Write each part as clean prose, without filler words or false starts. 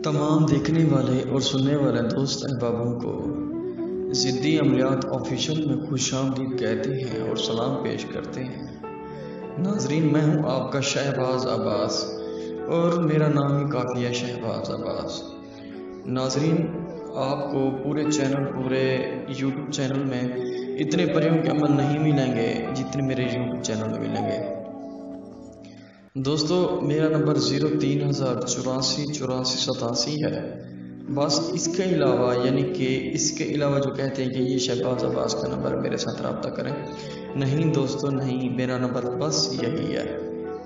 तमाम देखने वाले और सुनने वाले दोस्त अहबाबों को ज़िद्दी अमलियात ऑफिशियल में खुशामदीद कहते हैं और सलाम पेश करते हैं। नाजरीन, मैं हूं आपका शहबाज अब्बास और मेरा नाम ही काफ़ी है, शहबाज अब्बास। नाजरीन, आपको पूरे यूट्यूब चैनल में इतने परियों के अमल नहीं मिलेंगे जितने मेरे यूट्यूब चैनल में मिलेंगे। दोस्तों, मेरा नंबर 03,084 है। बस इसके अलावा जो कहते हैं कि ये शहबाज अब्बास का नंबर मेरे साथ रब्ता करें, नहीं दोस्तों, नहीं, मेरा नंबर बस यही है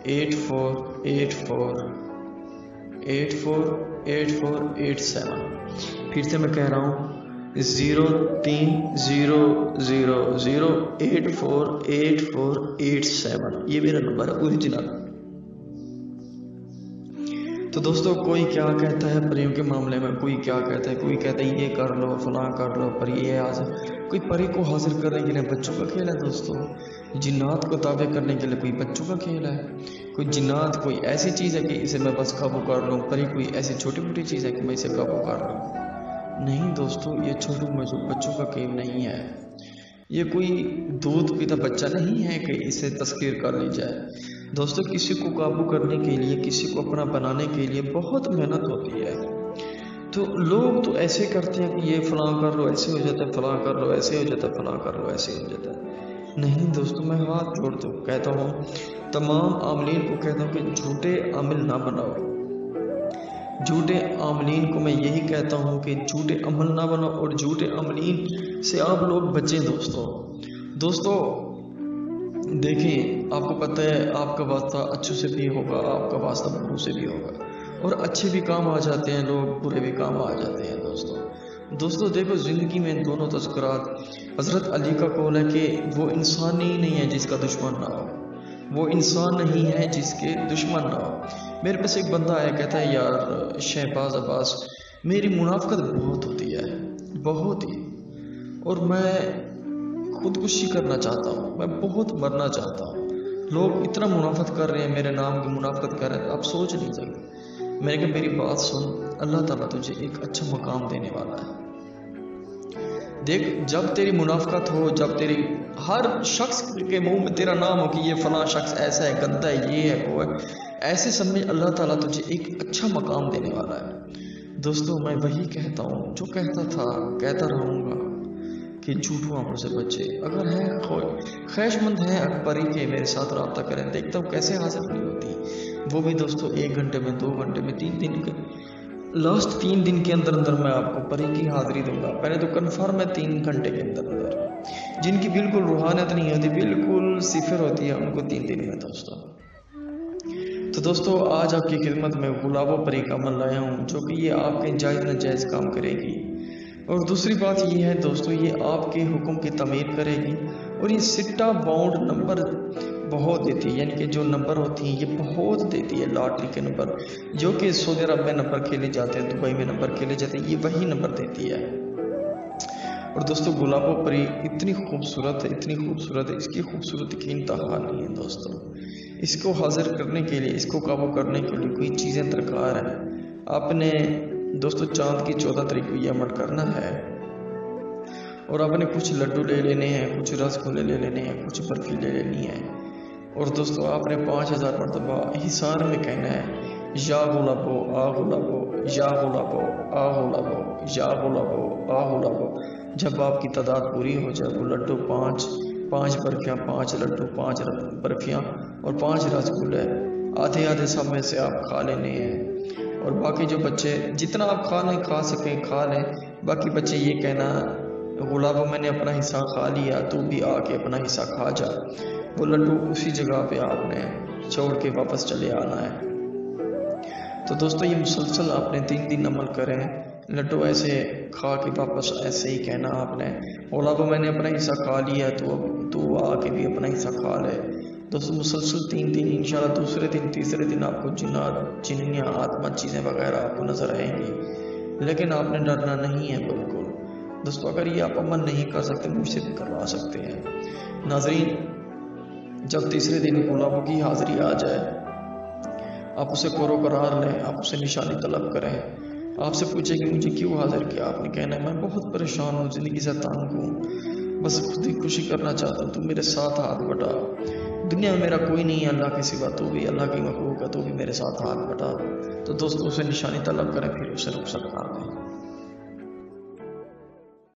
8484848487। फिर से मैं कह रहा हूँ 030008484887। ये मेरा नंबर है ओरिजिनल। तो दोस्तों, कोई क्या कहता है परियों के मामले में, कोई क्या कहता है, कोई कहता है ये कर लो, फलां कर लो, पर ये हाजिर, कोई परी को हाजिर करने के लिए बच्चों का खेल है। दोस्तों, जिन्नात को ताबे करने के लिए कोई बच्चों का खेल है। कोई जिन्नात कोई ऐसी चीज़ है कि इसे मैं बस काबू कर लूँ, परी कोई ऐसी छोटी मोटी चीज़ है कि मैं इसे काबू कर लूँ। नहीं दोस्तों, ये छोटू मोटू बच्चों का खेल नहीं है। ये कोई दूध पीता बच्चा नहीं है कि इसे तस्कीर कर ली जाए। दोस्तों, किसी को काबू करने के लिए, किसी को अपना बनाने के लिए बहुत मेहनत होती है। तो लोग तो ऐसे करते हैं कि ये फलां कर लो ऐसे हो जाता है, फलां कर लो ऐसे हो जाता है, फलां कर लो ऐसे हो जाता है। नहीं दोस्तों, मैं हाथ जोड़ता हूँ, कहता हूँ तमाम आमलीन को कहता हूँ कि झूठे आमिल ना बनाओ। झूठे आमलीन को मैं यही कहता हूँ कि झूठे अमल ना बनाओ और झूठे आमलीन से आप लोग बचें। दोस्तों देखें, आपको पता है आपका वास्ता अच्छों से भी होगा, आपका वास्ता बुरों से भी होगा, और अच्छे भी काम आ जाते हैं लोग, बुरे भी काम आ जाते हैं। दोस्तों देखो, ज़िंदगी में दोनों तस्करात, हज़रत अली का कौल है कि वो इंसान ही नहीं है जिसका दुश्मन ना हो, वो इंसान नहीं है जिसके दुश्मन ना हो। मेरे पास एक बंदा आया, कहता है यार शहबाज अब्बास, मेरी मुनाफकत बहुत होती है, बहुत ही, और मैं खुदकुशी करना चाहता हूँ, मैं बहुत मरना चाहता हूँ। लोग इतना मुनाफत कर रहे हैं, मेरे नाम की मुनाफत कर रहे हैं, आप सोच नहीं सकते। मैंने कहा मेरी बात सुन, अल्लाह ताला तुझे एक अच्छा मकाम देने वाला है। देख, जब तेरी मुनाफकत हो, जब तेरी हर शख्स के मुंह में तेरा नाम हो कि ये फलां शख्स ऐसा है, गंदा है, ये है, वो है, ऐसे समय अल्लाह ताला तुझे एक अच्छा मकाम देने वाला है। दोस्तों, मैं वही कहता हूँ जो कहता था, कहता रहूँगा कि झूठों आंखों से बचे। अगर है ख्वाहिशमंद है परी के, मेरे साथ रब्ता करें, देखता हूँ कैसे हासिल नहीं होती। वो भी दोस्तों 1 घंटे में, 2 घंटे में, 3 दिन के, लास्ट 3 दिन के अंदर मैं आपको परी की हाजिरी दूंगा। पहले तो कन्फर्म है 3 घंटे के अंदर। जिनकी बिल्कुल रूहानियत नहीं होती, बिल्कुल सिफर होती है, उनको 3 दिन में। तो दोस्तों, आज आपकी खिदमत में गुलाबो परी का अमल लाया हूँ, जो कि ये आपके जायज़ नाजायज़ काम करेगी। और दूसरी बात ये है दोस्तों, ये आपके हुक्म की तमीर करेगी, और ये सिट्टा बाउंड नंबर बहुत देती है, यानी कि जो नंबर होती हैं ये बहुत देती है। लॉटरी के नंबर जो कि सऊदी अरब में नंबर खेले जाते हैं, दुबई में नंबर खेले जाते हैं, ये वही नंबर देती है। और दोस्तों, गुलाबो परी इतनी खूबसूरत है, इतनी खूबसूरत है, इसकी खूबसूरती की इंतहा नहीं है। दोस्तों, इसको हाजिर करने के लिए, इसको काबू करने के लिए कोई चीज़ें दरकार है। आपने दोस्तों चांद की 14 तारीख को ये अमल करना है, और आपने कुछ लड्डू ले लेने हैं, कुछ रसगुल्ले ले लेने हैं, कुछ बर्फी ले लेनी है। और दोस्तों, आपने 5000 मरतबा हिसार में कहना है या गुलाबो आ गुलाबो, या गुलाबो आ गुलाबो, या गुलाबो आ गुलाबो। जब आपकी तादाद पूरी हो जाए, वो लड्डू 5 बर्फियाँ, 5 लड्डू, 5 बर्फियाँ और 5 रसगुल्ले आधे आधे सब में से आप खा लेने हैं। और बाकी जो बच्चे, जितना आप खा सकें खा लें। बाकी बच्चे ये कहना गुलाबो मैंने अपना हिस्सा खा लिया, तू भी आके अपना हिस्सा खा जा। वो लड्डू उसी जगह पे आपने छोड़ के वापस चले आना है। तो दोस्तों, ये मुसलसल आपने 3 दिन अमल करें। लड्डू ऐसे खा के वापस ऐसे ही कहना आपने, गुलाबो मैंने अपना हिस्सा खा लिया, तू आके भी अपना हिस्सा खा ले। दोस्तों, मुसलसल 3 दिन, इंशाल्लाह दूसरे दिन, तीसरे दिन आपको जिन्नात, जिन्नियाँ, आत्मा, चीज़ें वगैरह आपको नजर आएंगी, लेकिन आपने डरना नहीं है बिल्कुल। दोस्तों, अगर ये आप अमल नहीं कर सकते, मुझसे भी करवा सकते हैं। नाजरीन, जब तीसरे दिन गुलाबो की हाजिरी आ जाए, आप उसे करो करार लें, आप उसे निशानी तलब करें, آپ سے پوچھے کہ مجھے کیوں حاضر کیا، آپ نے کہنا ہے میں بہت پریشان ہوں، زندگی سے تنگ ہوں، بس خود ہی خوشی کرنا چاہتا ہوں، تو میرے ساتھ ہاتھ بٹا، دنیا میں میرا کوئی نہیں ہے اللہ کے سوا، تو بھی اللہ کی مخلوق ہے، تو بھی میرے ساتھ ہاتھ بٹا۔ تو دوستوں اسے نشانی طلب کریں، پھر اسے رخصت کر دیں۔